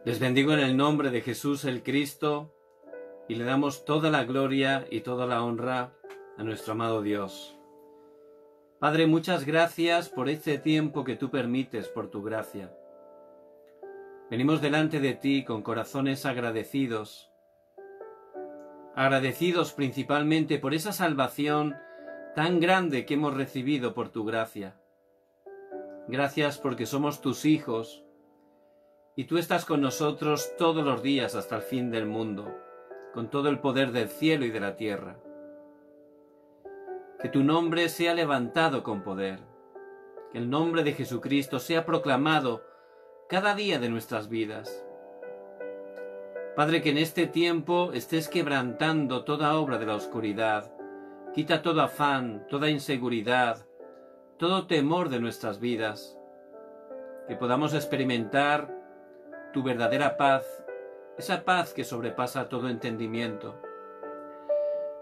Les bendigo en el nombre de Jesús el Cristo y le damos toda la gloria y toda la honra a nuestro amado Dios. Padre, muchas gracias por este tiempo que tú permites por tu gracia. Venimos delante de ti con corazones agradecidos principalmente por esa salvación tan grande que hemos recibido por tu gracia. Gracias porque somos tus hijos y tú estás con nosotros todos los días hasta el fin del mundo, con todo el poder del cielo y de la tierra. Que tu nombre sea levantado con poder, que el nombre de Jesucristo sea proclamado cada día de nuestras vidas. Padre, que en este tiempo estés quebrantando toda obra de la oscuridad, quita todo afán, toda inseguridad, todo temor de nuestras vidas, que podamos experimentar tu verdadera paz, esa paz que sobrepasa todo entendimiento,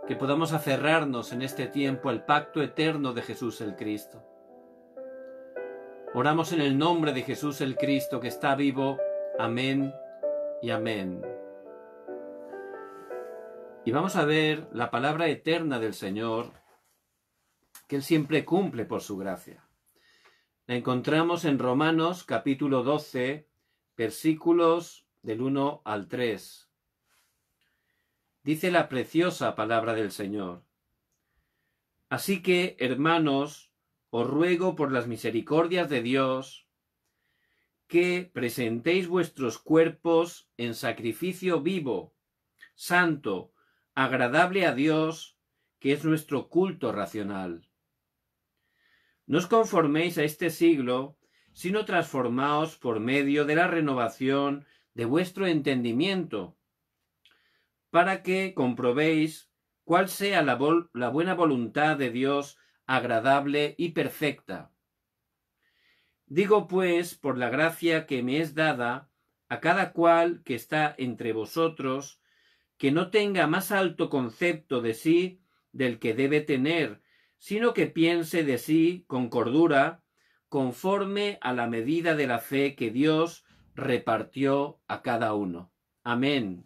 que podamos aferrarnos en este tiempo al pacto eterno de Jesús el Cristo. Oramos en el nombre de Jesús el Cristo que está vivo. Amén y amén. Y vamos a ver la palabra eterna del Señor, que Él siempre cumple por su gracia. La encontramos en Romanos capítulo 12, versículos del 1 al 3. Dice la preciosa palabra del Señor: Así que, hermanos, os ruego por las misericordias de Dios, que presentéis vuestros cuerpos en sacrificio vivo, santo, agradable a Dios, que es nuestro culto racional. No os conforméis a este siglo, sino transformaos por medio de la renovación de vuestro entendimiento, para que comprobéis cuál sea la buena voluntad de Dios, agradable y perfecta. Digo pues, por la gracia que me es dada, a cada cual que está entre vosotros, que no tenga más alto concepto de sí del que debe tener, sino que piense de sí con cordura, conforme a la medida de la fe que Dios repartió a cada uno. Amén.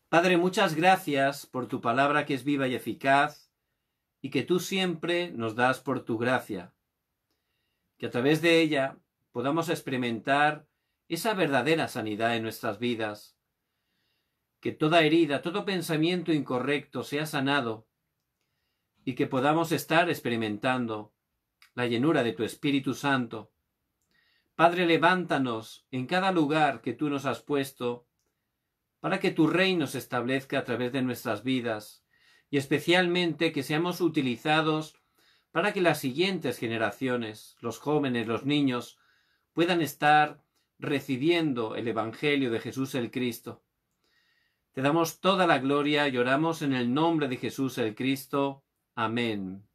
Padre, muchas gracias por tu palabra que es viva y eficaz y que tú siempre nos das por tu gracia. Que a través de ella podamos experimentar esa verdadera sanidad en nuestras vidas. Que toda herida, todo pensamiento incorrecto sea sanado y que podamos estar experimentando la llenura de tu Espíritu Santo. Padre, levántanos en cada lugar que tú nos has puesto para que tu reino se establezca a través de nuestras vidas y especialmente que seamos utilizados para que las siguientes generaciones, los jóvenes, los niños, puedan estar recibiendo el Evangelio de Jesús el Cristo. Te damos toda la gloria y oramos en el nombre de Jesús el Cristo. Amén.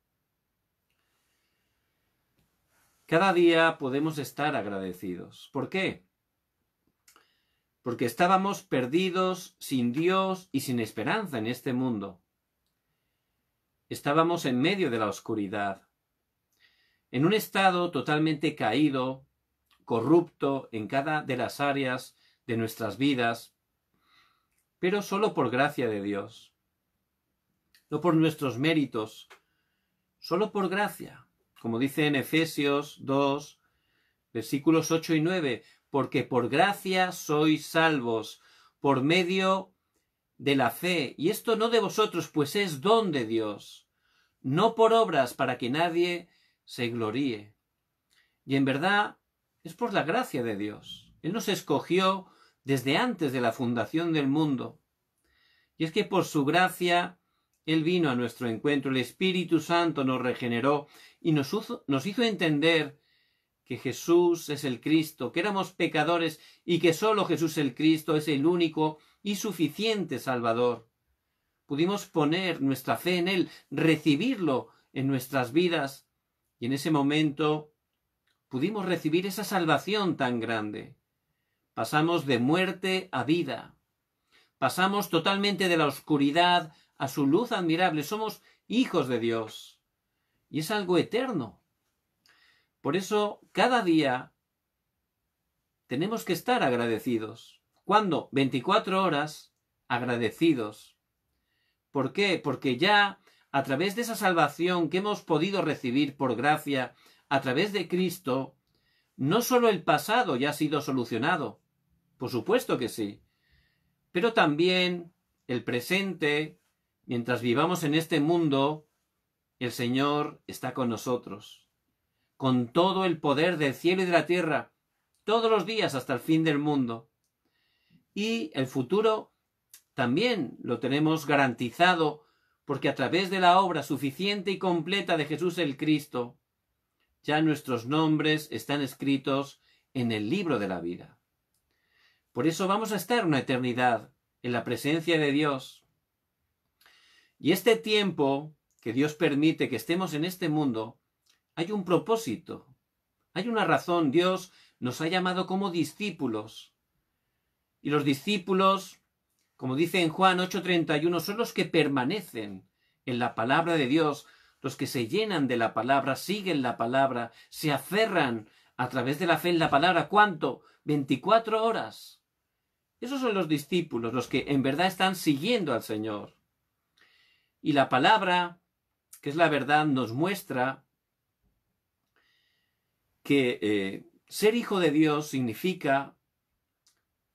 Cada día podemos estar agradecidos. ¿Por qué? Porque estábamos perdidos, sin Dios y sin esperanza en este mundo. Estábamos en medio de la oscuridad, en un estado totalmente caído, corrupto en cada de las áreas de nuestras vidas, pero solo por gracia de Dios, no por nuestros méritos, solo por gracia, como dice en Efesios 2, versículos 8 y 9, porque por gracia sois salvos, por medio de la fe, y esto no de vosotros, pues es don de Dios, no por obras para que nadie se gloríe. Y en verdad es por la gracia de Dios. Él nos escogió desde antes de la fundación del mundo. Y es que por su gracia Él vino a nuestro encuentro, el Espíritu Santo nos regeneró y nos hizo entender que Jesús es el Cristo, que éramos pecadores y que solo Jesús el Cristo es el único y suficiente Salvador. Pudimos poner nuestra fe en Él, recibirlo en nuestras vidas y en ese momento pudimos recibir esa salvación tan grande. Pasamos de muerte a vida. Pasamos totalmente de la oscuridad a su luz admirable. Somos hijos de Dios. Y es algo eterno. Por eso, cada día tenemos que estar agradecidos. ¿Cuándo? 24 horas agradecidos. ¿Por qué? Porque ya a través de esa salvación que hemos podido recibir por gracia, a través de Cristo, no solo el pasado ya ha sido solucionado, por supuesto que sí, pero también el presente, mientras vivamos en este mundo, el Señor está con nosotros, con todo el poder del cielo y de la tierra, todos los días hasta el fin del mundo. Y el futuro también lo tenemos garantizado, porque a través de la obra suficiente y completa de Jesús el Cristo, ya nuestros nombres están escritos en el libro de la vida. Por eso vamos a estar una eternidad en la presencia de Dios. Y este tiempo que Dios permite que estemos en este mundo, hay un propósito, hay una razón. Dios nos ha llamado como discípulos. Y los discípulos, como dice en Juan 8:31, son los que permanecen en la palabra de Dios, los que se llenan de la palabra, siguen la palabra, se aferran a través de la fe en la palabra. ¿Cuánto? 24 horas. Esos son los discípulos, los que en verdad están siguiendo al Señor. Y la palabra, que es la verdad, nos muestra que ser hijo de Dios significa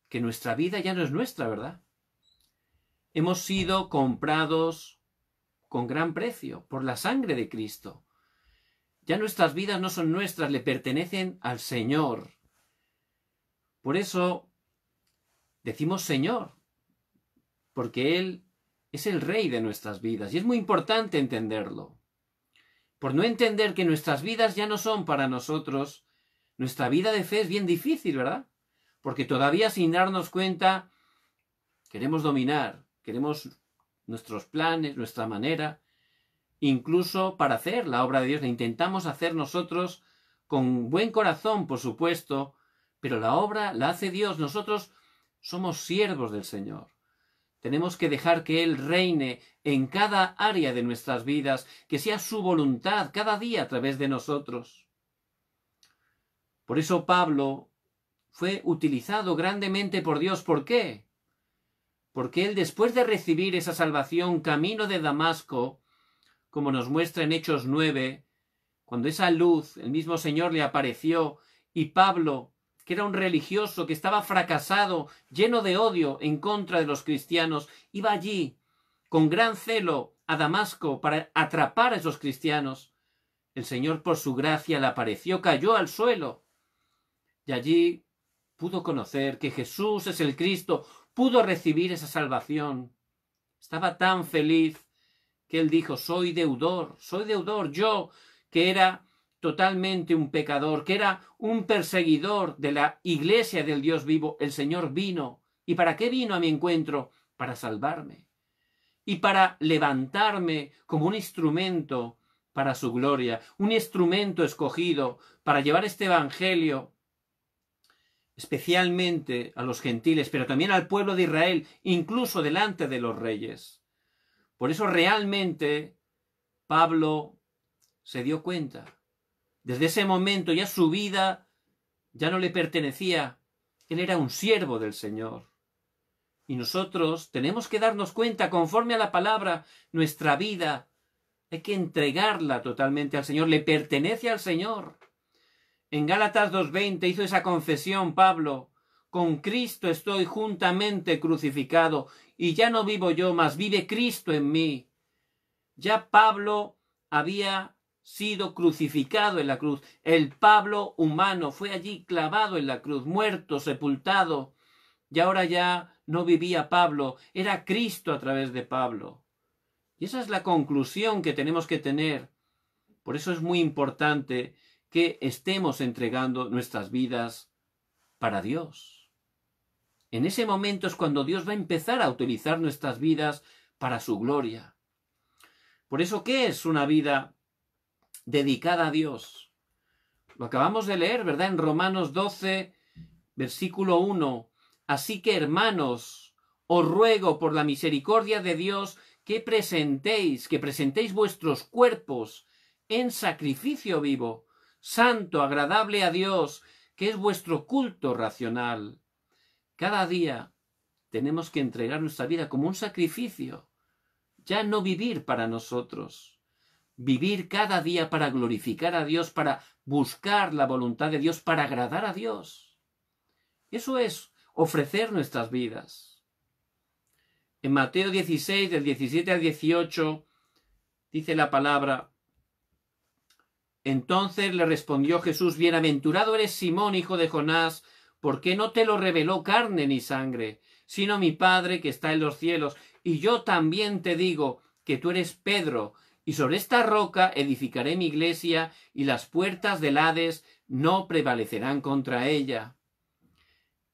que nuestra vida ya no es nuestra, ¿verdad? Hemos sido comprados con gran precio por la sangre de Cristo. Ya nuestras vidas no son nuestras, le pertenecen al Señor. Por eso decimos Señor, porque Él es el Rey de nuestras vidas, y es muy importante entenderlo. Por no entender que nuestras vidas ya no son para nosotros, nuestra vida de fe es bien difícil, ¿verdad? Porque todavía sin darnos cuenta queremos dominar, queremos nuestros planes, nuestra manera, incluso para hacer la obra de Dios. La intentamos hacer nosotros con buen corazón, por supuesto, pero la obra la hace Dios. Nosotros somos siervos del Señor. Tenemos que dejar que Él reine en cada área de nuestras vidas, que sea su voluntad cada día a través de nosotros. Por eso Pablo fue utilizado grandemente por Dios. ¿Por qué? Porque él, después de recibir esa salvación, camino de Damasco, como nos muestra en Hechos 9, cuando esa luz, el mismo Señor le apareció, y Pablo, que era un religioso, que estaba fracasado, lleno de odio en contra de los cristianos, iba allí, con gran celo, a Damasco, para atrapar a esos cristianos. El Señor, por su gracia, le apareció, cayó al suelo, y allí pudo conocer que Jesús es el Cristo, pudo recibir esa salvación. Estaba tan feliz que él dijo, soy deudor, yo, que era totalmente un pecador, que era un perseguidor de la iglesia del Dios vivo. El Señor vino. ¿Y para qué vino a mi encuentro? Para salvarme y para levantarme como un instrumento para su gloria, un instrumento escogido para llevar este evangelio especialmente a los gentiles, pero también al pueblo de Israel, incluso delante de los reyes. Por eso realmente Pablo se dio cuenta. Desde ese momento ya su vida ya no le pertenecía. Él era un siervo del Señor. Y nosotros tenemos que darnos cuenta, conforme a la palabra, nuestra vida hay que entregarla totalmente al Señor. Le pertenece al Señor. En Gálatas 2:20 hizo esa confesión Pablo. Con Cristo estoy juntamente crucificado, y ya no vivo yo, mas vive Cristo en mí. Ya Pablo había sido crucificado en la cruz. El Pablo humano fue allí clavado en la cruz, muerto, sepultado. Y ahora ya no vivía Pablo, era Cristo a través de Pablo. Y esa es la conclusión que tenemos que tener. Por eso es muy importante que estemos entregando nuestras vidas para Dios. En ese momento es cuando Dios va a empezar a utilizar nuestras vidas para su gloria. Por eso, ¿qué es una vida dedicada a Dios? Lo acabamos de leer, ¿verdad? En Romanos 12, versículo 1. Así que, hermanos, os ruego por la misericordia de Dios que presentéis vuestros cuerpos en sacrificio vivo, santo, agradable a Dios, ¿Qué es vuestro culto racional? Cada día tenemos que entregar nuestra vida como un sacrificio. Ya no vivir para nosotros. Vivir cada día para glorificar a Dios, para buscar la voluntad de Dios, para agradar a Dios. Eso es ofrecer nuestras vidas. En Mateo 16, del 17 al 18, dice la palabra: Entonces le respondió Jesús: Bienaventurado eres Simón, hijo de Jonás, porque no te lo reveló carne ni sangre, sino mi Padre que está en los cielos. Y yo también te digo que tú eres Pedro, y sobre esta roca edificaré mi iglesia, y las puertas del Hades no prevalecerán contra ella.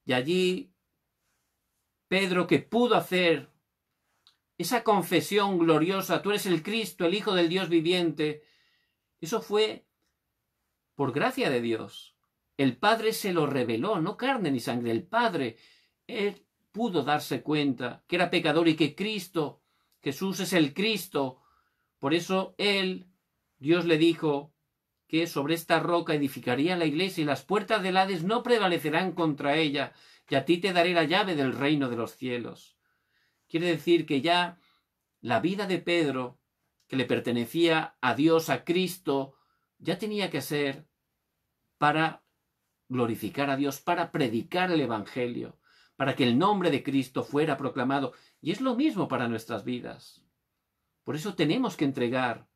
Y allí Pedro, que pudo hacer esa confesión gloriosa: tú eres el Cristo, el Hijo del Dios viviente, eso fue por gracia de Dios. El Padre se lo reveló, no carne ni sangre. El Padre, él pudo darse cuenta que era pecador y que Cristo, Jesús es el Cristo. Por eso Dios le dijo que sobre esta roca edificaría la iglesia y las puertas del Hades no prevalecerán contra ella, y a ti te daré la llave del reino de los cielos. Quiere decir que ya la vida de Pedro, que le pertenecía a Dios, a Cristo, ya tenía que ser para glorificar a Dios, para predicar el Evangelio, para que el nombre de Cristo fuera proclamado. Y es lo mismo para nuestras vidas. Por eso tenemos que entregar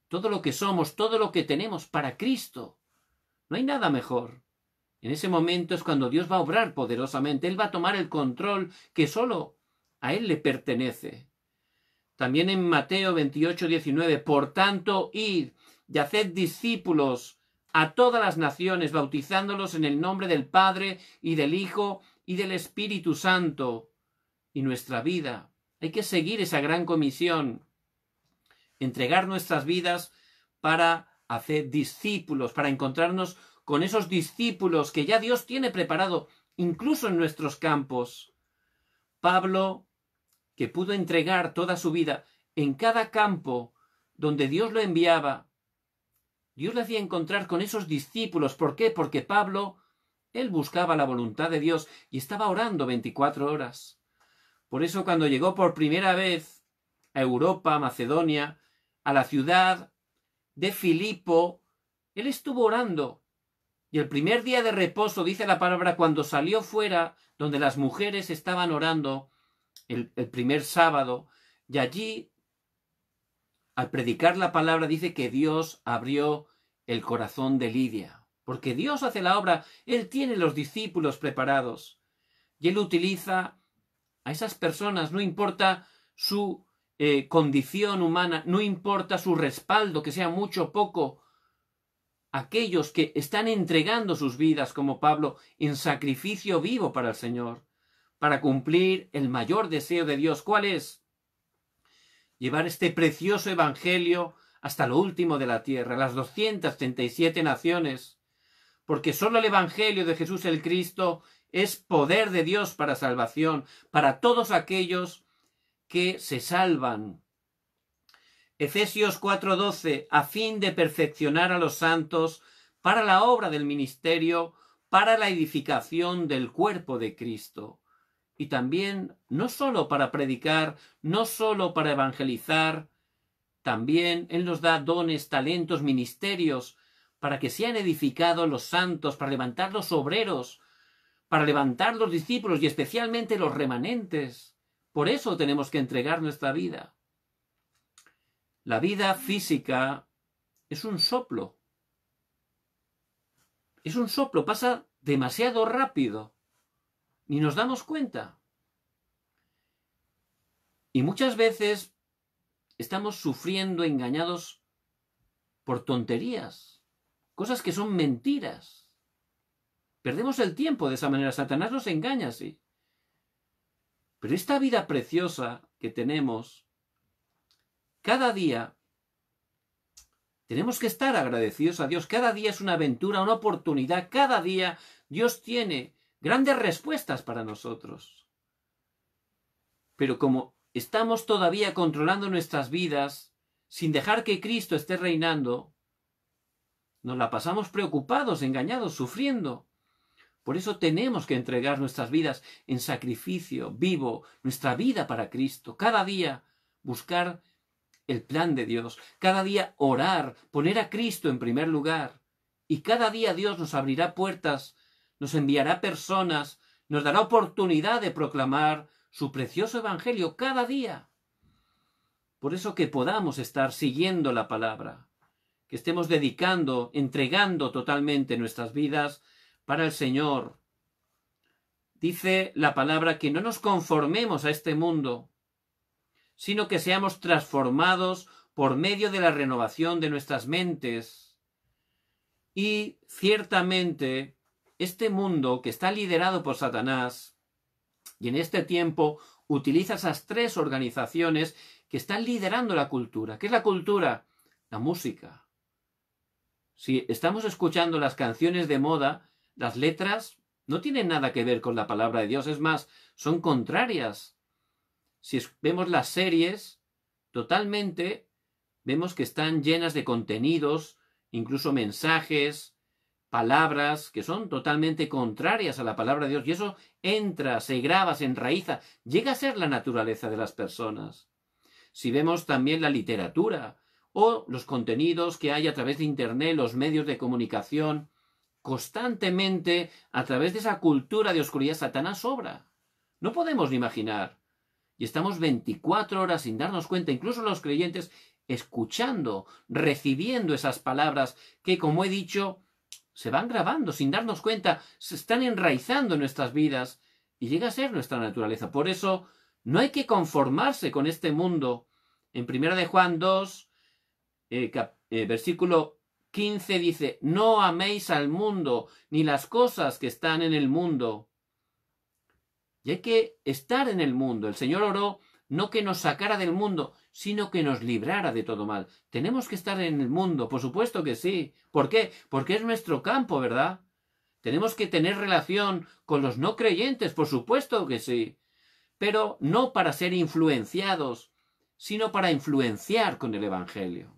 todo lo que somos, todo lo que tenemos para Cristo. No hay nada mejor. En ese momento es cuando Dios va a obrar poderosamente. Él va a tomar el control que solo a Él le pertenece. También en Mateo 28, 19, por tanto, id y haced discípulos a todas las naciones, bautizándolos en el nombre del Padre y del Hijo y del Espíritu Santo. Y nuestra vida, hay que seguir esa gran comisión, entregar nuestras vidas para hacer discípulos, para encontrarnos con esos discípulos que ya Dios tiene preparado, incluso en nuestros campos. Pablo, que pudo entregar toda su vida en cada campo donde Dios lo enviaba, Dios le hacía encontrar con esos discípulos. ¿Por qué? Porque Pablo, él buscaba la voluntad de Dios y estaba orando 24 horas. Por eso cuando llegó por primera vez a Europa, a Macedonia, a la ciudad de Filipo, él estuvo orando. Y el primer día de reposo, dice la palabra, cuando salió fuera, donde las mujeres estaban orando, el primer sábado, y allí, al predicar la palabra, dice que Dios abrió el corazón de Lidia. Porque Dios hace la obra, Él tiene los discípulos preparados. Y Él utiliza a esas personas, no importa su condición humana, no importa su respaldo, que sea mucho o poco, aquellos que están entregando sus vidas, como Pablo, en sacrificio vivo para el Señor, para cumplir el mayor deseo de Dios. ¿Cuál es? Llevar este precioso evangelio hasta lo último de la tierra, las 237 naciones, porque solo el evangelio de Jesús el Cristo es poder de Dios para salvación, para todos aquellos que se salvan. Efesios 4:12, a fin de perfeccionar a los santos para la obra del ministerio, para la edificación del cuerpo de Cristo. Y también, no solo para predicar, no solo para evangelizar, también Él nos da dones, talentos, ministerios, para que sean edificados los santos, para levantar los obreros, para levantar los discípulos y especialmente los remanentes. Por eso tenemos que entregar nuestra vida. La vida física es un soplo. Es un soplo, pasa demasiado rápido. Ni nos damos cuenta. Y muchas veces estamos sufriendo, engañados por tonterías, cosas que son mentiras. Perdemos el tiempo de esa manera. Satanás nos engaña, sí. Pero esta vida preciosa que tenemos, cada día tenemos que estar agradecidos a Dios. Cada día es una aventura, una oportunidad. Cada día Dios tiene grandes respuestas para nosotros. Pero como estamos todavía controlando nuestras vidas, sin dejar que Cristo esté reinando, nos la pasamos preocupados, engañados, sufriendo. Por eso tenemos que entregar nuestras vidas en sacrificio vivo, nuestra vida para Cristo. Cada día buscar el plan de Dios. Cada día orar, poner a Cristo en primer lugar. Y cada día Dios nos abrirá puertas, nos enviará personas, nos dará oportunidad de proclamar su precioso evangelio cada día. Por eso que podamos estar siguiendo la palabra, que estemos dedicando, entregando totalmente nuestras vidas para el Señor. Dice la palabra que no nos conformemos a este mundo, sino que seamos transformados por medio de la renovación de nuestras mentes. Y ciertamente este mundo que está liderado por Satanás, y en este tiempo utiliza esas tres organizaciones que están liderando la cultura. ¿Qué es la cultura? La música. Si estamos escuchando las canciones de moda, las letras no tienen nada que ver con la palabra de Dios, es más, son contrarias. Si vemos las series, totalmente vemos que están llenas de contenidos, incluso mensajes, palabras que son totalmente contrarias a la palabra de Dios, y eso entra, se graba, se enraiza, llega a ser la naturaleza de las personas. Si vemos también la literatura o los contenidos que hay a través de Internet, los medios de comunicación, constantemente a través de esa cultura de oscuridad, Satanás obra. No podemos ni imaginar. Y estamos 24 horas sin darnos cuenta, incluso los creyentes, escuchando, recibiendo esas palabras que, como he dicho, se van grabando sin darnos cuenta, se están enraizando en nuestras vidas y llega a ser nuestra naturaleza. Por eso no hay que conformarse con este mundo. En 1 de Juan 2, versículo 15 dice, no améis al mundo ni las cosas que están en el mundo. Y hay que estar en el mundo. El Señor oró no que nos sacara del mundo, sino que nos librara de todo mal. Tenemos que estar en el mundo, por supuesto que sí. ¿Por qué? Porque es nuestro campo, ¿verdad? Tenemos que tener relación con los no creyentes, por supuesto que sí. Pero no para ser influenciados, sino para influenciar con el Evangelio.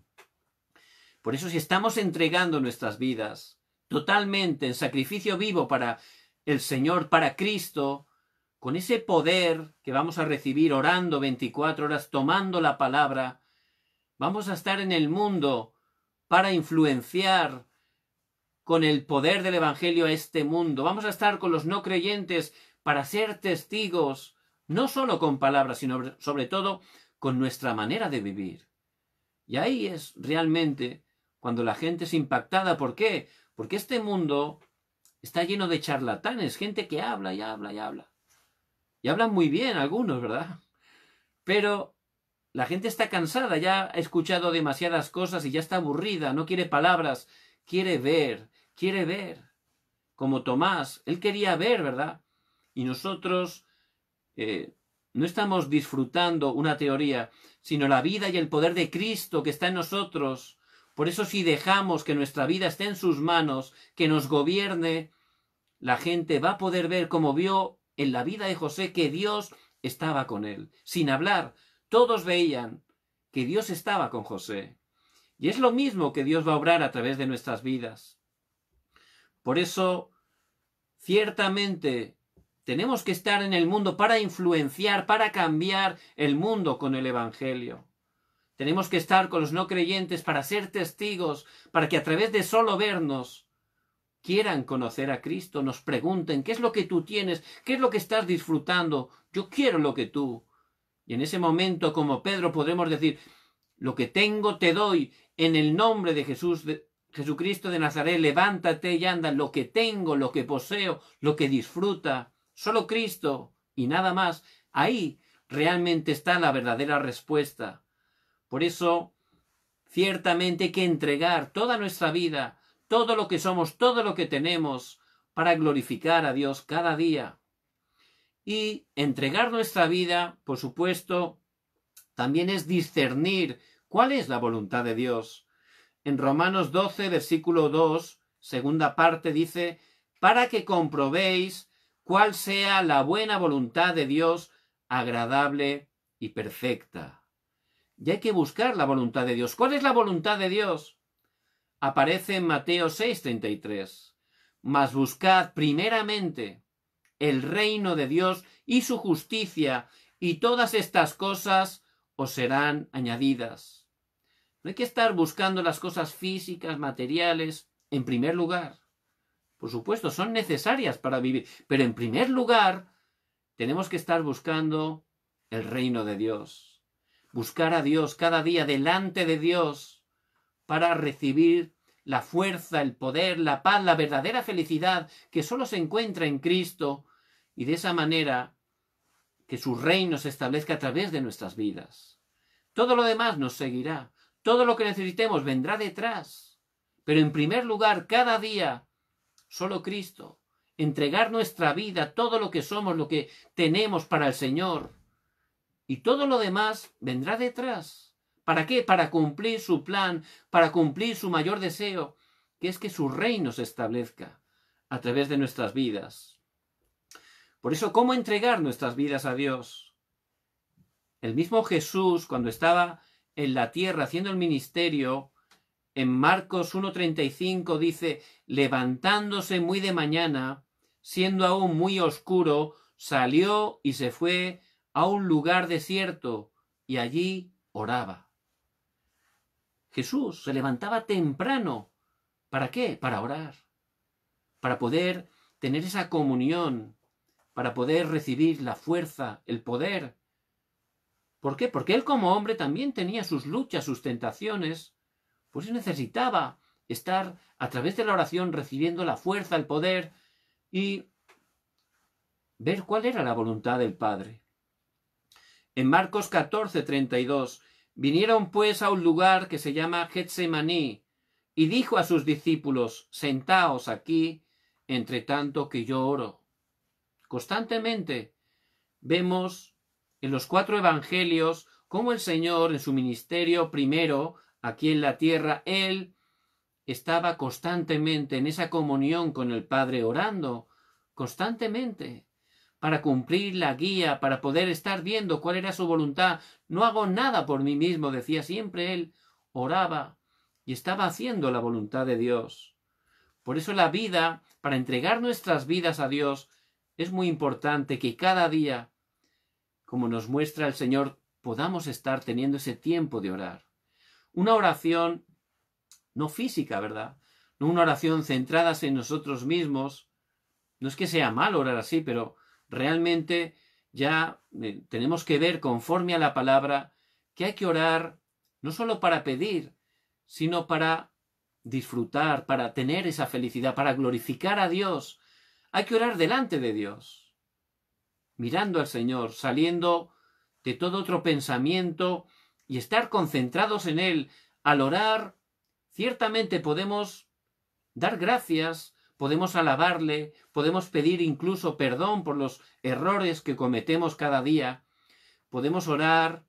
Por eso, si estamos entregando nuestras vidas totalmente en sacrificio vivo para el Señor, para Cristo, con ese poder que vamos a recibir orando 24 horas, tomando la palabra, vamos a estar en el mundo para influenciar con el poder del Evangelio a este mundo. Vamos a estar con los no creyentes para ser testigos, no solo con palabras, sino sobre todo con nuestra manera de vivir. Y ahí es realmente cuando la gente es impactada. ¿Por qué? Porque este mundo está lleno de charlatanes, gente que habla y habla y habla. Y hablan muy bien algunos, ¿verdad? Pero la gente está cansada, ya ha escuchado demasiadas cosas y ya está aburrida, no quiere palabras, quiere ver. Como Tomás, él quería ver, ¿verdad? Y nosotros no estamos disfrutando una teoría, sino la vida y el poder de Cristo que está en nosotros. Por eso, si dejamos que nuestra vida esté en sus manos, que nos gobierne, la gente va a poder ver, como vio en la vida de José, que Dios estaba con él. Sin hablar, todos veían que Dios estaba con José. Y es lo mismo que Dios va a obrar a través de nuestras vidas. Por eso, ciertamente, tenemos que estar en el mundo para influenciar, para cambiar el mundo con el Evangelio. Tenemos que estar con los no creyentes para ser testigos, para que a través de solo vernos quieran conocer a Cristo, nos pregunten, ¿qué es lo que tú tienes? ¿Qué es lo que estás disfrutando? Yo quiero lo que tú. Y en ese momento, como Pedro, podremos decir, lo que tengo te doy, en el nombre de Jesucristo de Nazaret, levántate y anda, lo que tengo, lo que poseo, lo que disfruta, solo Cristo y nada más. Ahí realmente está la verdadera respuesta. Por eso, ciertamente hay que entregar toda nuestra vida, todo lo que somos, todo lo que tenemos, para glorificar a Dios cada día. Y entregar nuestra vida, por supuesto, también es discernir cuál es la voluntad de Dios. En Romanos 12, versículo 2, segunda parte, dice, para que comprobéis cuál sea la buena voluntad de Dios, agradable y perfecta. Y hay que buscar la voluntad de Dios. ¿Cuál es la voluntad de Dios? Aparece en Mateo 6:33. mas buscad primeramente el reino de Dios y su justicia, y todas estas cosas os serán añadidas. No hay que estar buscando las cosas físicas, materiales, en primer lugar. Por supuesto, son necesarias para vivir, pero en primer lugar tenemos que estar buscando el reino de Dios. Buscar a Dios cada día delante de Dios para recibir la fuerza, el poder, la paz, la verdadera felicidad que solo se encuentra en Cristo, y de esa manera que su reino se establezca a través de nuestras vidas. Todo lo demás nos seguirá. Todo lo que necesitemos vendrá detrás. Pero en primer lugar, cada día, solo Cristo. Entregar nuestra vida, todo lo que somos, lo que tenemos para el Señor. Y todo lo demás vendrá detrás. ¿Para qué? Para cumplir su plan, para cumplir su mayor deseo, que es que su reino se establezca a través de nuestras vidas. Por eso, ¿cómo entregar nuestras vidas a Dios? El mismo Jesús, cuando estaba en la tierra haciendo el ministerio, en Marcos 1:35 dice, levantándose muy de mañana, siendo aún muy oscuro, salió y se fue a un lugar desierto y allí oraba. Jesús se levantaba temprano. ¿Para qué? Para orar. Para poder tener esa comunión, para poder recibir la fuerza, el poder. ¿Por qué? Porque él como hombre también tenía sus luchas, sus tentaciones. Pues necesitaba estar a través de la oración recibiendo la fuerza, el poder y ver cuál era la voluntad del Padre. En Marcos 14:32, vinieron pues a un lugar que se llama Getsemaní y dijo a sus discípulos, sentaos aquí, entre tanto que yo oro. Constantemente vemos en los 4 evangelios cómo el Señor en su ministerio primero aquí en la tierra, él estaba constantemente en esa comunión con el Padre, orando constantemente para cumplir la guía, para poder estar viendo cuál era su voluntad. No hago nada por mí mismo, decía siempre él, oraba y estaba haciendo la voluntad de Dios. Por eso la vida, para entregar nuestras vidas a Dios, es muy importante que cada día, como nos muestra el Señor, podamos estar teniendo ese tiempo de orar. Una oración no física, ¿verdad? No una oración centrada en nosotros mismos. No es que sea mal orar así, pero realmente ya tenemos que ver conforme a la palabra que hay que orar no solo para pedir, sino para disfrutar, para tener esa felicidad, para glorificar a Dios. Hay que orar delante de Dios, mirando al Señor, saliendo de todo otro pensamiento y estar concentrados en Él. Al orar, ciertamente podemos dar gracias, podemos alabarle, podemos pedir incluso perdón por los errores que cometemos cada día, podemos orar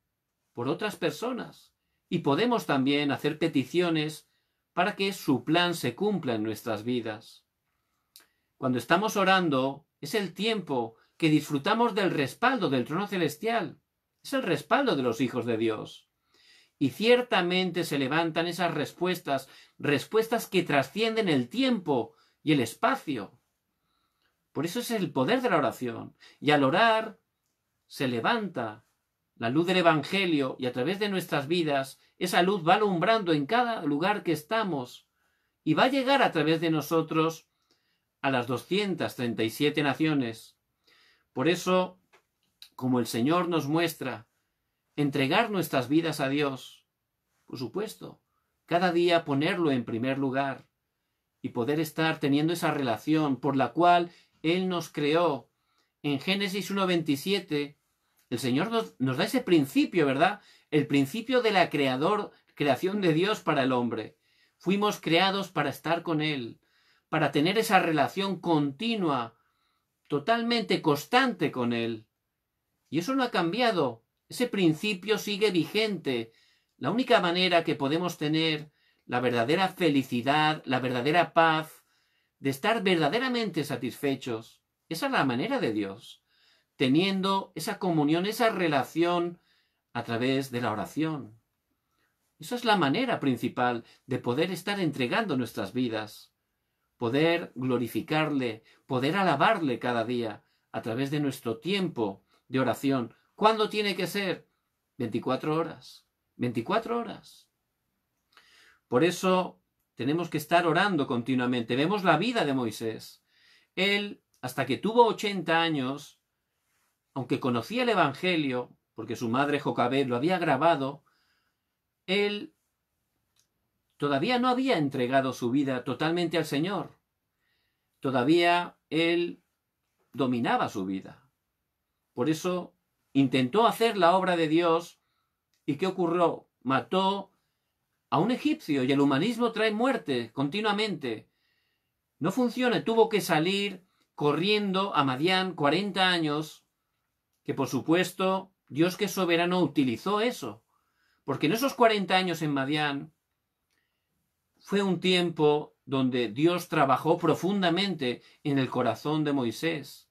por otras personas y podemos también hacer peticiones para que su plan se cumpla en nuestras vidas. Cuando estamos orando, es el tiempo que disfrutamos del respaldo del trono celestial. Es el respaldo de los hijos de Dios. Y ciertamente se levantan esas respuestas, respuestas que trascienden el tiempo y el espacio. Por eso es el poder de la oración. Y al orar se levanta la luz del Evangelio y a través de nuestras vidas esa luz va alumbrando en cada lugar que estamos y va a llegar a través de nosotros a las 237 naciones. Por eso, como el Señor nos muestra, entregar nuestras vidas a Dios, por supuesto, cada día ponerlo en primer lugar y poder estar teniendo esa relación por la cual Él nos creó. En Génesis 1:27, el Señor nos da ese principio, ¿verdad? El principio de la creación de Dios para el hombre. Fuimos creados para estar con Él, para tener esa relación continua, totalmente constante con Él. Y eso no ha cambiado. Ese principio sigue vigente. La única manera que podemos tener la verdadera felicidad, la verdadera paz, de estar verdaderamente satisfechos, esa es la manera de Dios, teniendo esa comunión, esa relación a través de la oración. Esa es la manera principal de poder estar entregando nuestras vidas. poder glorificarle, poder alabarle cada día a través de nuestro tiempo de oración. ¿Cuándo tiene que ser? 24 horas. 24 horas. Por eso tenemos que estar orando continuamente. Vemos la vida de Moisés. Él, hasta que tuvo 80 años, aunque conocía el Evangelio, porque su madre Jocabed lo había grabado, él todavía no había entregado su vida totalmente al Señor. Todavía él dominaba su vida. Por eso intentó hacer la obra de Dios. ¿Y qué ocurrió? Mató a un egipcio, y el humanismo trae muerte continuamente. No funciona, tuvo que salir corriendo a Madián 40 años, que por supuesto Dios, que es soberano, utilizó eso. Porque en esos 40 años en Madián fue un tiempo donde Dios trabajó profundamente en el corazón de Moisés,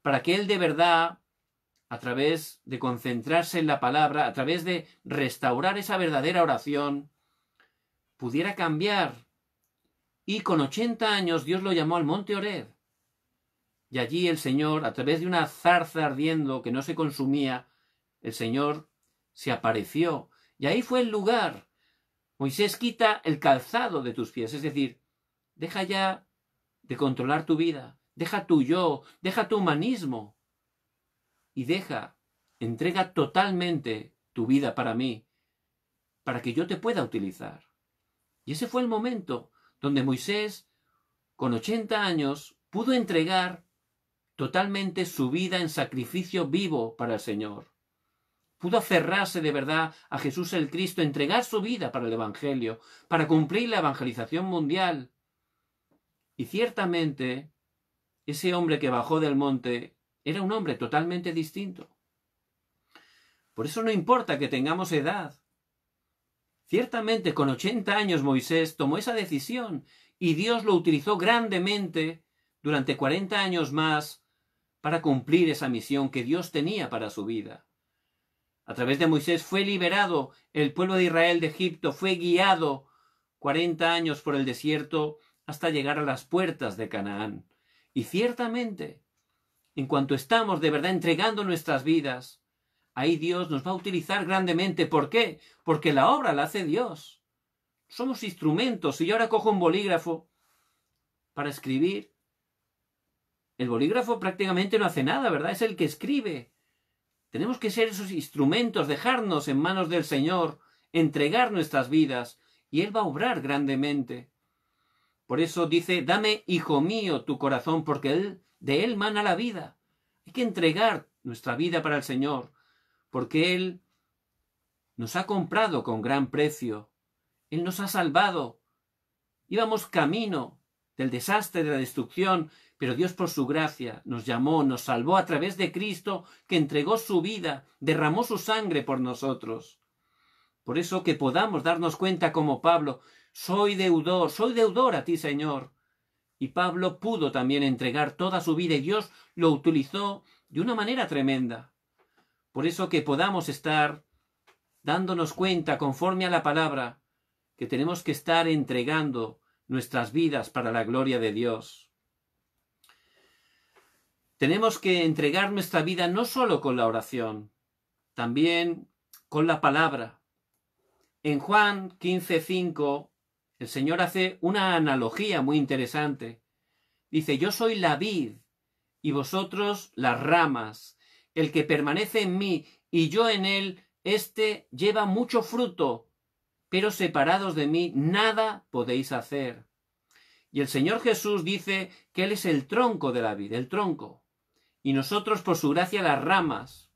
para que él de verdad, a través de concentrarse en la palabra, a través de restaurar esa verdadera oración, pudiera cambiar. Y con 80 años Dios lo llamó al monte Horeb. Y allí el Señor, a través de una zarza ardiendo que no se consumía, el Señor se apareció. Y ahí fue el lugar. Moisés, quita el calzado de tus pies. Es decir, deja ya de controlar tu vida. Deja tu yo, deja tu humanismo. Y entrega totalmente tu vida para mí, para que yo te pueda utilizar. Y ese fue el momento donde Moisés, con 80 años, pudo entregar totalmente su vida en sacrificio vivo para el Señor. Pudo aferrarse de verdad a Jesús el Cristo, entregar su vida para el Evangelio, para cumplir la evangelización mundial. Y ciertamente, ese hombre que bajó del monte era un hombre totalmente distinto. Por eso no importa que tengamos edad. Ciertamente, con 80 años Moisés tomó esa decisión y Dios lo utilizó grandemente durante 40 años más para cumplir esa misión que Dios tenía para su vida. A través de Moisés fue liberado el pueblo de Israel de Egipto, fue guiado 40 años por el desierto hasta llegar a las puertas de Canaán. Y ciertamente, en cuanto estamos de verdad entregando nuestras vidas, ahí Dios nos va a utilizar grandemente. ¿Por qué? Porque la obra la hace Dios. Somos instrumentos. Si yo ahora cojo un bolígrafo para escribir, el bolígrafo prácticamente no hace nada, ¿verdad? Es el que escribe. Tenemos que ser esos instrumentos, dejarnos en manos del Señor, entregar nuestras vidas, y Él va a obrar grandemente. Por eso dice, dame, hijo mío, tu corazón, porque de Él mana la vida. Hay que entregar nuestra vida para el Señor, porque Él nos ha comprado con gran precio. Él nos ha salvado. Íbamos camino del desastre, de la destrucción, pero Dios, por su gracia, nos llamó, nos salvó a través de Cristo, que entregó su vida, derramó su sangre por nosotros. Por eso que podamos darnos cuenta como Pablo, soy deudor a ti, Señor. Y Pablo pudo también entregar toda su vida y Dios lo utilizó de una manera tremenda. Por eso que podamos estar dándonos cuenta, conforme a la palabra, que tenemos que estar entregando nuestras vidas para la gloria de Dios. Tenemos que entregar nuestra vida no solo con la oración, también con la palabra. En Juan 15:5, el Señor hace una analogía muy interesante. Dice, yo soy la vid y vosotros las ramas. El que permanece en mí y yo en él, éste lleva mucho fruto, pero separados de mí nada podéis hacer. Y el Señor Jesús dice que Él es el tronco de la vid, el tronco. Y nosotros, por su gracia, las ramas.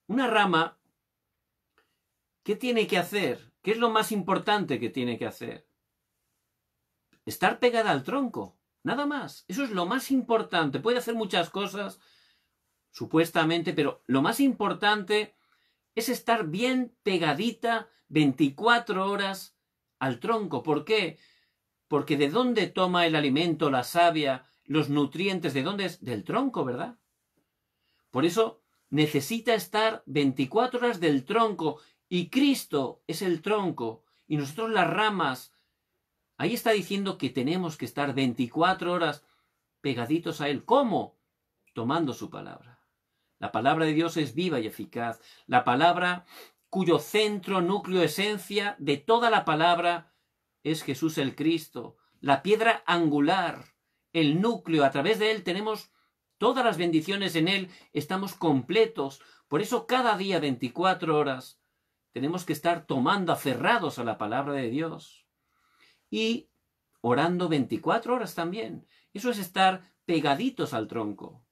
Una rama, ¿qué tiene que hacer? ¿Qué es lo más importante que tiene que hacer? Estar pegada al tronco, nada más. Eso es lo más importante. Puede hacer muchas cosas, supuestamente, pero lo más importante es estar bien pegadita 24 horas al tronco. ¿Por qué? Porque ¿de dónde toma el alimento, la savia, los nutrientes? ¿De dónde es? Del tronco, ¿verdad? Por eso necesita estar 24 horas del tronco, y Cristo es el tronco, y nosotros las ramas Ahí está diciendo que tenemos que estar 24 horas pegaditos a Él. ¿Cómo? Tomando su palabra. La palabra de Dios es viva y eficaz. La palabra cuyo centro, núcleo, esencia de toda la palabra es Jesús el Cristo. La piedra angular, el núcleo, a través de Él tenemos todas las bendiciones en Él, estamos completos. Por eso cada día, 24 horas, tenemos que estar tomando, aferrados a la palabra de Dios. Y orando 24 horas también. Eso es estar pegaditos al tronco.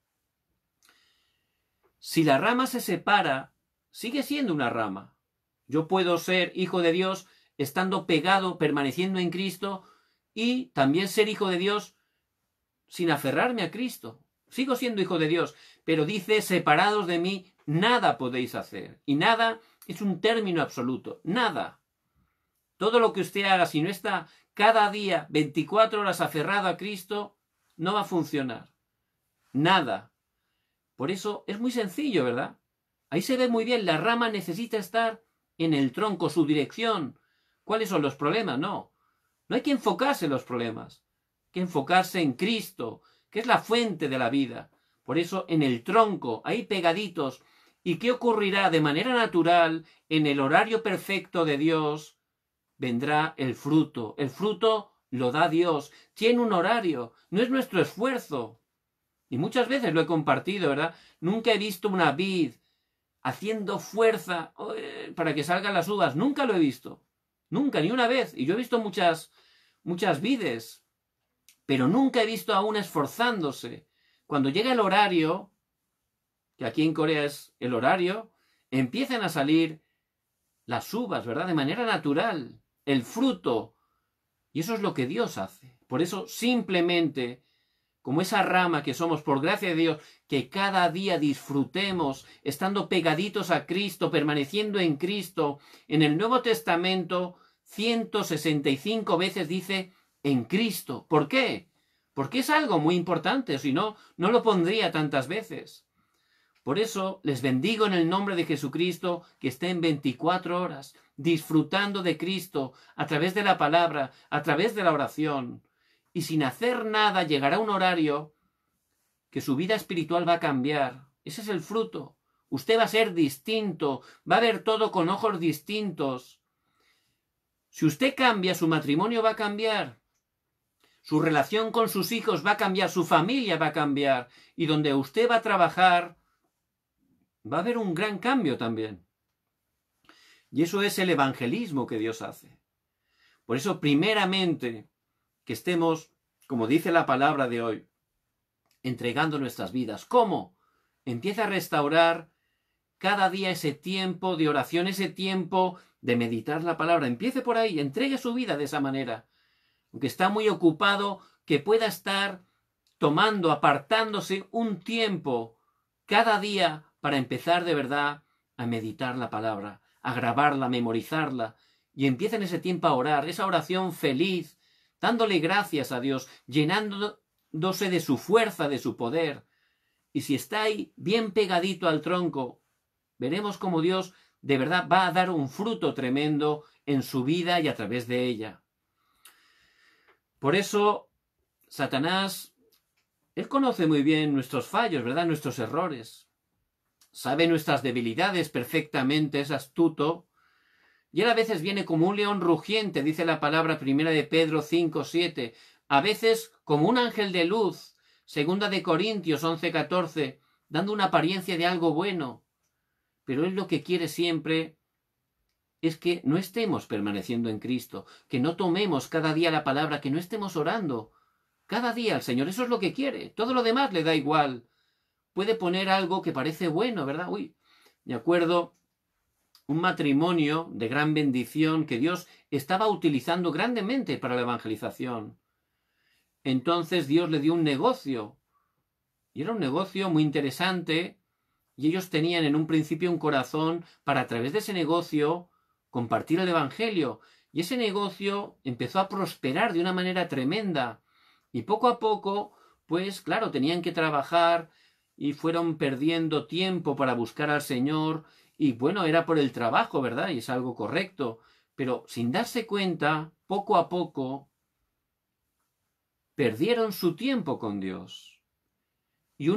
Si la rama se separa, sigue siendo una rama. Yo puedo ser hijo de Dios estando pegado, permaneciendo en Cristo, y también ser hijo de Dios sin aferrarme a Cristo. Sigo siendo hijo de Dios, pero dice, separados de mí, nada podéis hacer. Y nada es un término absoluto. Nada. Todo lo que usted haga, si no está cada día 24 horas aferrado a Cristo, no va a funcionar. Nada. Por eso es muy sencillo, ¿verdad? Ahí se ve muy bien, la rama necesita estar en el tronco, su dirección. ¿Cuáles son los problemas? No. No hay que enfocarse en los problemas. Hay que enfocarse en Cristo, que es la fuente de la vida. Por eso en el tronco, ahí pegaditos. ¿Y qué ocurrirá de manera natural en el horario perfecto de Dios? Vendrá el fruto. El fruto lo da Dios. Tiene un horario. No es nuestro esfuerzo. Y muchas veces lo he compartido, ¿verdad? Nunca he visto una vid haciendo fuerza para que salgan las uvas. Nunca lo he visto. Nunca, ni una vez. Y yo he visto muchas vides. Pero nunca he visto a una esforzándose. Cuando llega el horario, que aquí en Corea es el horario, empiezan a salir las uvas, ¿verdad? De manera natural. El fruto. Y eso es lo que Dios hace. Por eso simplemente, como esa rama que somos por gracia de Dios, que cada día disfrutemos estando pegaditos a Cristo, permaneciendo en Cristo. En el Nuevo Testamento, 165 veces dice en Cristo. ¿Por qué? Porque es algo muy importante, si no, no lo pondría tantas veces. Por eso les bendigo en el nombre de Jesucristo, que estén 24 horas disfrutando de Cristo a través de la palabra, a través de la oración. Y sin hacer nada llegará un horario que su vida espiritual va a cambiar. Ese es el fruto. Usted va a ser distinto, va a ver todo con ojos distintos. Si usted cambia, su matrimonio va a cambiar. Su relación con sus hijos va a cambiar, su familia va a cambiar. Y donde usted va a trabajar, va a haber un gran cambio también. Y eso es el evangelismo que Dios hace. Por eso, primeramente, que estemos, como dice la palabra de hoy, entregando nuestras vidas. ¿Cómo? Empieza a restaurar cada día ese tiempo de oración, ese tiempo de meditar la palabra. Empiece por ahí, entregue su vida de esa manera. Aunque está muy ocupado, que pueda estar tomando, apartándose un tiempo cada día para empezar de verdad a meditar la palabra, a grabarla, a memorizarla, y empieza en ese tiempo a orar, esa oración feliz, dándole gracias a Dios, llenándose de su fuerza, de su poder. Y si está ahí bien pegadito al tronco, veremos cómo Dios de verdad va a dar un fruto tremendo en su vida y a través de ella. Por eso, Satanás, él conoce muy bien nuestros fallos, ¿verdad? Nuestros errores. Sabe nuestras debilidades perfectamente, es astuto. Y él a veces viene como un león rugiente, dice la palabra primera de Pedro 5:7. A veces como un ángel de luz, segunda de Corintios 11:14, dando una apariencia de algo bueno. Pero él lo que quiere siempre es que no estemos permaneciendo en Cristo, que no tomemos cada día la palabra, que no estemos orando cada día al Señor. Eso es lo que quiere. Todo lo demás le da igual. Puede poner algo que parece bueno, ¿verdad? Me acuerdo un matrimonio de gran bendición que Dios estaba utilizando grandemente para la evangelización. Entonces Dios le dio un negocio. Y era un negocio muy interesante. Y ellos tenían en un principio un corazón para a través de ese negocio compartir el evangelio. Y ese negocio empezó a prosperar de una manera tremenda. Y poco a poco, pues claro, tenían que trabajar y fueron perdiendo tiempo para buscar al Señor. Y bueno, era por el trabajo, ¿verdad? Y es algo correcto. Pero sin darse cuenta, poco a poco, perdieron su tiempo con Dios. Y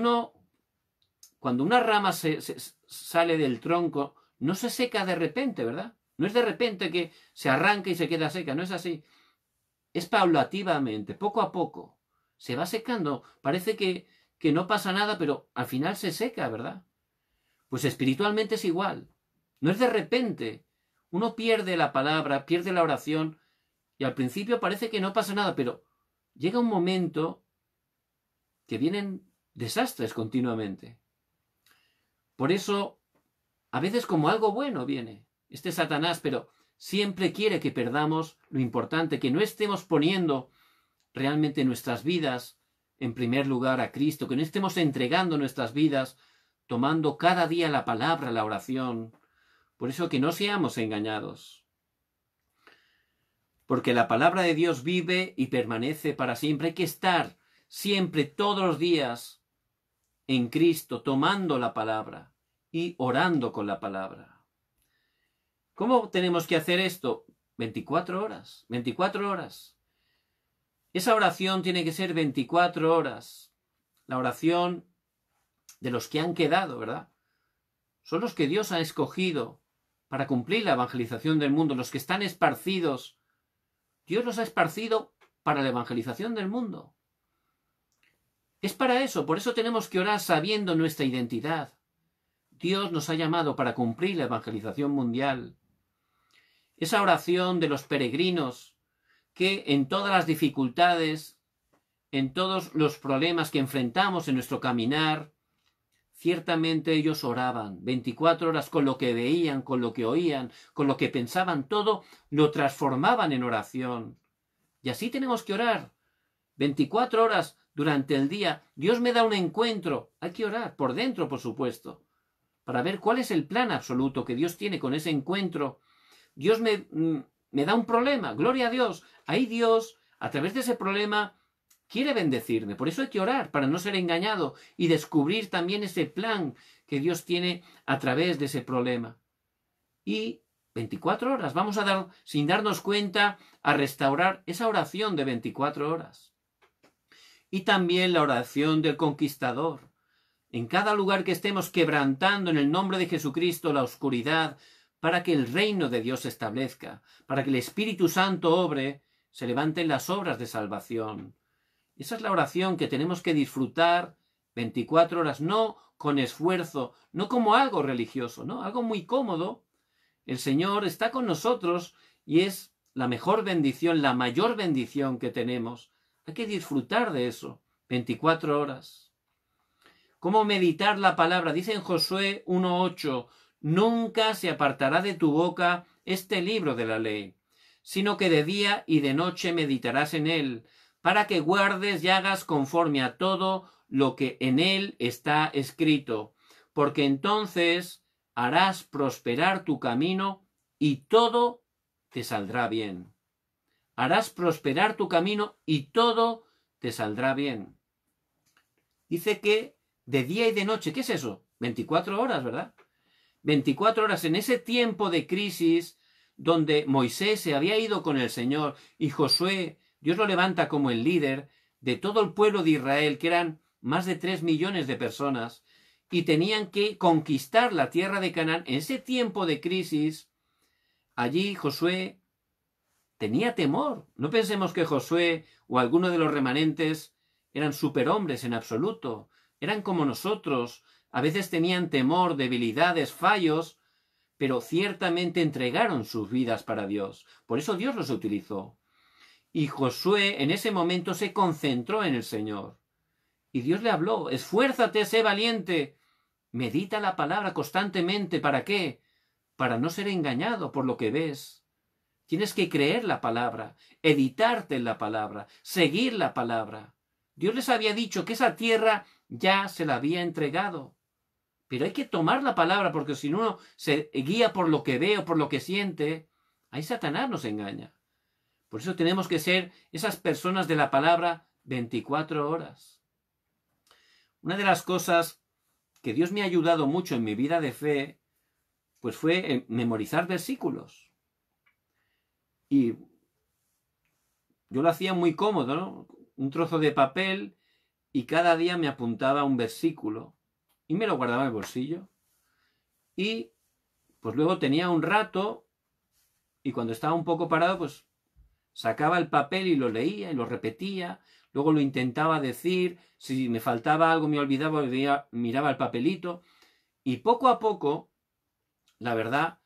cuando una rama sale del tronco, no se seca de repente, ¿verdad? No es de repente que se arranca y se queda seca, no es así. Es paulativamente, poco a poco. Se va secando. Parece que no pasa nada, pero al final se seca, ¿verdad? Pues espiritualmente es igual. No es de repente. Uno pierde la palabra, pierde la oración, y al principio parece que no pasa nada, pero llega un momento que vienen desastres continuamente. Por eso, a veces como algo bueno viene este Satanás, pero siempre quiere que perdamos lo importante, que no estemos poniendo realmente nuestras vidas en primer lugar a Cristo, que no estemos entregando nuestras vidas, tomando cada día la palabra, la oración. Por eso que no seamos engañados. Porque la palabra de Dios vive y permanece para siempre. Hay que estar siempre, todos los días, en Cristo, tomando la palabra y orando con la palabra. ¿Cómo tenemos que hacer esto? 24 horas. 24 horas. Esa oración tiene que ser 24 horas. La oración de los que han quedado, ¿verdad? Son los que Dios ha escogido para cumplir la evangelización del mundo, los que están esparcidos. Dios los ha esparcido para la evangelización del mundo. Es para eso, por eso tenemos que orar sabiendo nuestra identidad. Dios nos ha llamado para cumplir la evangelización mundial. Esa oración de los peregrinos que en todas las dificultades, en todos los problemas que enfrentamos en nuestro caminar, ciertamente ellos oraban 24 horas con lo que veían, con lo que oían, con lo que pensaban, todo lo transformaban en oración. Y así tenemos que orar 24 horas durante el día. Dios me da un encuentro. Hay que orar por dentro, por supuesto, para ver cuál es el plan absoluto que Dios tiene con ese encuentro. Dios me da un problema. Gloria a Dios. Ahí Dios, a través de ese problema, quiere bendecirme. Por eso hay que orar, para no ser engañado y descubrir también ese plan que Dios tiene a través de ese problema. Y 24 horas, vamos a dar, sin darnos cuenta, a restaurar esa oración de 24 horas. Y también la oración del conquistador. En cada lugar que estemos quebrantando en el nombre de Jesucristo la oscuridad, para que el reino de Dios se establezca, para que el Espíritu Santo obre, se levanten las obras de salvación. Esa es la oración que tenemos que disfrutar 24 horas, no con esfuerzo, no como algo religioso, ¿no? Algo muy cómodo. El Señor está con nosotros y es la mejor bendición, la mayor bendición que tenemos. Hay que disfrutar de eso, 24 horas. ¿Cómo meditar la palabra? Dice en Josué 1:8, nunca se apartará de tu boca este libro de la ley, sino que de día y de noche meditarás en él, para que guardes y hagas conforme a todo lo que en él está escrito, porque entonces harás prosperar tu camino y todo te saldrá bien. Harás prosperar tu camino y todo te saldrá bien. Dice que de día y de noche, ¿qué es eso? 24 horas, ¿verdad? 24 horas en ese tiempo de crisis donde Moisés se había ido con el Señor y Josué, Dios lo levanta como el líder de todo el pueblo de Israel, que eran más de 3 millones de personas, y tenían que conquistar la tierra de Canaán. En ese tiempo de crisis, allí Josué tenía temor. No pensemos que Josué o alguno de los remanentes eran superhombres en absoluto. Eran como nosotros. A veces tenían temor, debilidades, fallos, pero ciertamente entregaron sus vidas para Dios. Por eso Dios los utilizó. Y Josué en ese momento se concentró en el Señor. Y Dios le habló, esfuérzate, sé valiente, medita la palabra constantemente. ¿Para qué? Para no ser engañado por lo que ves. Tienes que creer la palabra, editarte en la palabra, seguir la palabra. Dios les había dicho que esa tierra ya se la había entregado. Pero hay que tomar la palabra, porque si uno se guía por lo que ve o por lo que siente, ahí Satanás nos engaña. Por eso tenemos que ser esas personas de la palabra 24 horas. Una de las cosas que Dios me ha ayudado mucho en mi vida de fe, pues fue memorizar versículos. Y yo lo hacía muy cómodo, ¿no? un trozo de papel y cada día me apuntaba un versículo y me lo guardaba en el bolsillo. Y pues luego tenía un rato y cuando estaba un poco parado, pues sacaba el papel y lo leía y lo repetía. Luego lo intentaba decir. Si me faltaba algo, me olvidaba, miraba el papelito. Y poco a poco, la verdad,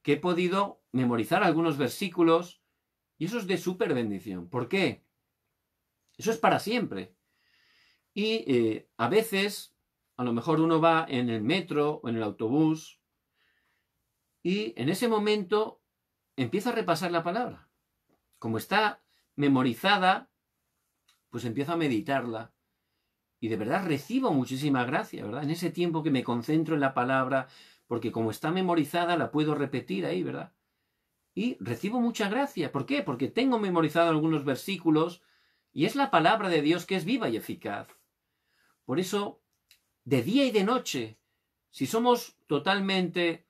que he podido memorizar algunos versículos y eso es de súper bendición. ¿Por qué? Eso es para siempre. Y a veces, a lo mejor uno va en el metro o en el autobús y en ese momento empieza a repasar la palabra. Como está memorizada, pues empiezo a meditarla. Y de verdad recibo muchísima gracia, ¿verdad? En ese tiempo que me concentro en la palabra, porque como está memorizada, la puedo repetir ahí, ¿verdad? Y recibo mucha gracia. ¿Por qué? Porque tengo memorizado algunos versículos y es la palabra de Dios que es viva y eficaz. Por eso, de día y de noche, si somos totalmente,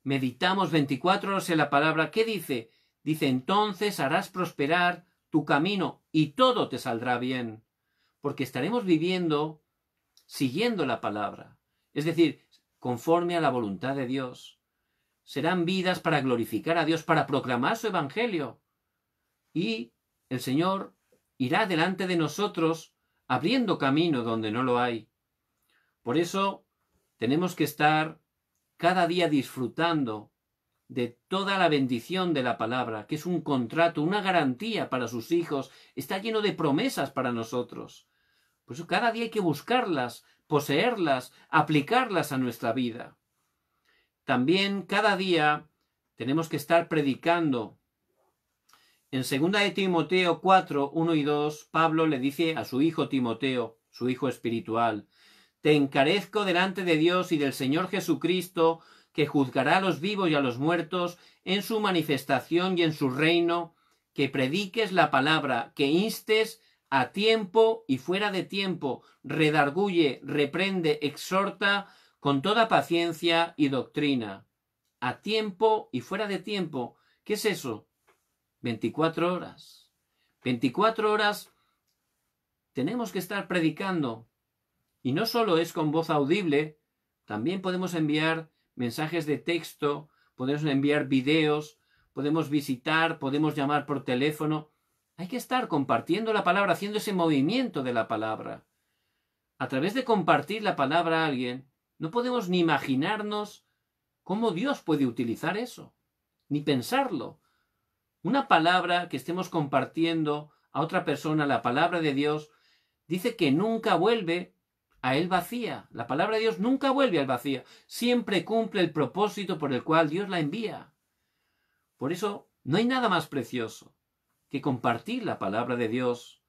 meditamos 24 horas en la palabra, ¿qué dice? Dice, entonces harás prosperar tu camino y todo te saldrá bien. Porque estaremos viviendo siguiendo la palabra. Es decir, conforme a la voluntad de Dios. Serán vidas para glorificar a Dios, para proclamar su evangelio. Y el Señor irá delante de nosotros abriendo camino donde no lo hay. Por eso tenemos que estar cada día disfrutando de toda la bendición de la palabra, que es un contrato, una garantía para sus hijos, está lleno de promesas para nosotros. Por eso cada día hay que buscarlas, poseerlas, aplicarlas a nuestra vida. También cada día tenemos que estar predicando. En 2 de Timoteo 4, 1 y 2, Pablo le dice a su hijo Timoteo, su hijo espiritual, te encarezco delante de Dios y del Señor Jesucristo, que juzgará a los vivos y a los muertos en su manifestación y en su reino, que prediques la palabra, que instes a tiempo y fuera de tiempo, redarguye, reprende, exhorta con toda paciencia y doctrina. A tiempo y fuera de tiempo. ¿Qué es eso? 24 horas. 24 horas tenemos que estar predicando. Y no solo es con voz audible, también podemos enviar mensajes de texto, podemos enviar videos, podemos visitar, podemos llamar por teléfono. Hay que estar compartiendo la palabra, haciendo ese movimiento de la palabra. A través de compartir la palabra a alguien, no podemos ni imaginarnos cómo Dios puede utilizar eso, ni pensarlo. Una palabra que estemos compartiendo a otra persona, la palabra de Dios, dice que nunca vuelve a él vacía. La palabra de Dios nunca vuelve al vacío. Siempre cumple el propósito por el cual Dios la envía. Por eso no hay nada más precioso que compartir la palabra de Dios,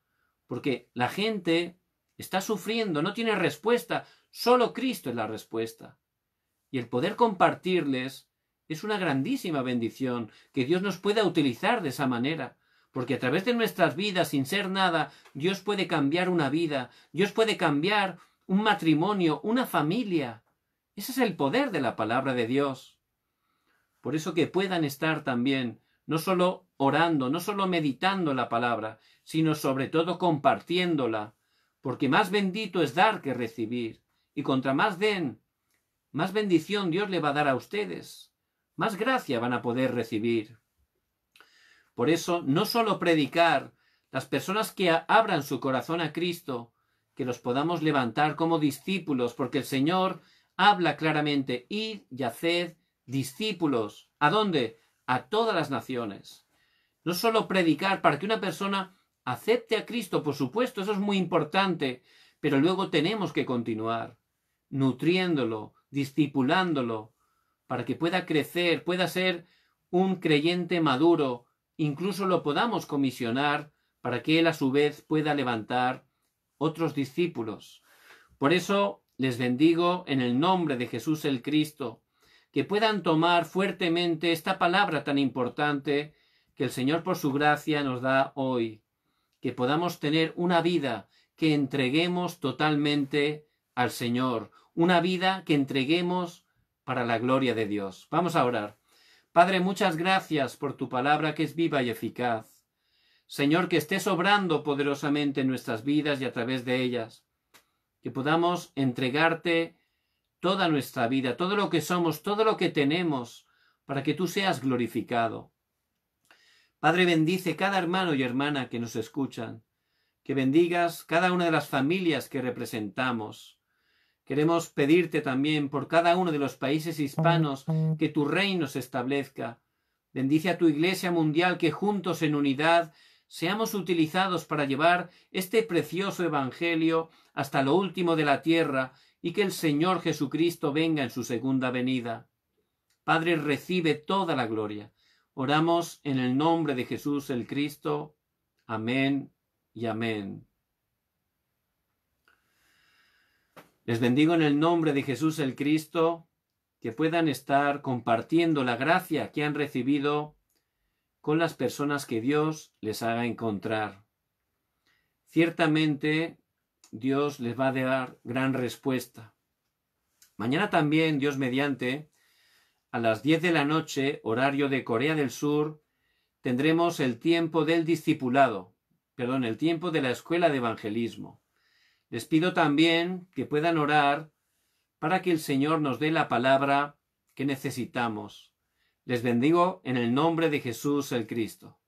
porque la gente está sufriendo, no tiene respuesta, solo Cristo es la respuesta. Y el poder compartirles es una grandísima bendición, que Dios nos pueda utilizar de esa manera, porque a través de nuestras vidas, sin ser nada, Dios puede cambiar una vida, Dios puede cambiar un matrimonio, una familia. Ese es el poder de la palabra de Dios. Por eso que puedan estar también, no solo orando, no solo meditando la palabra, sino sobre todo compartiéndola, porque más bendito es dar que recibir, y contra más den, más bendición Dios le va a dar a ustedes, más gracia van a poder recibir. Por eso, no solo predicar, las personas que abran su corazón a Cristo, que los podamos levantar como discípulos, porque el Señor habla claramente, id y haced discípulos. ¿A dónde? A todas las naciones. No solo predicar para que una persona acepte a Cristo, por supuesto, eso es muy importante, pero luego tenemos que continuar nutriéndolo, discipulándolo, para que pueda crecer, pueda ser un creyente maduro, incluso lo podamos comisionar para que él a su vez pueda levantar otros discípulos. Por eso les bendigo en el nombre de Jesús el Cristo, que puedan tomar fuertemente esta palabra tan importante que el Señor por su gracia nos da hoy, que podamos tener una vida que entreguemos totalmente al Señor, una vida que entreguemos para la gloria de Dios. Vamos a orar. Padre, muchas gracias por tu palabra que es viva y eficaz. Señor, que estés obrando poderosamente en nuestras vidas y a través de ellas. Que podamos entregarte toda nuestra vida, todo lo que somos, todo lo que tenemos, para que tú seas glorificado. Padre, bendice cada hermano y hermana que nos escuchan. Que bendigas cada una de las familias que representamos. Queremos pedirte también por cada uno de los países hispanos que tu reino se establezca. Bendice a tu Iglesia mundial, que juntos en unidad seamos utilizados para llevar este precioso Evangelio hasta lo último de la tierra y que el Señor Jesucristo venga en su segunda venida. Padre, recibe toda la gloria. Oramos en el nombre de Jesús el Cristo. Amén y amén. Les bendigo en el nombre de Jesús el Cristo, que puedan estar compartiendo la gracia que han recibido con las personas que Dios les haga encontrar. Ciertamente Dios les va a dar gran respuesta. Mañana también, Dios mediante, a las 10 de la noche, horario de Corea del Sur, tendremos el tiempo del discipulado, el tiempo de la escuela de evangelismo. Les pido también que puedan orar para que el Señor nos dé la palabra que necesitamos. Les bendigo en el nombre de Jesús el Cristo.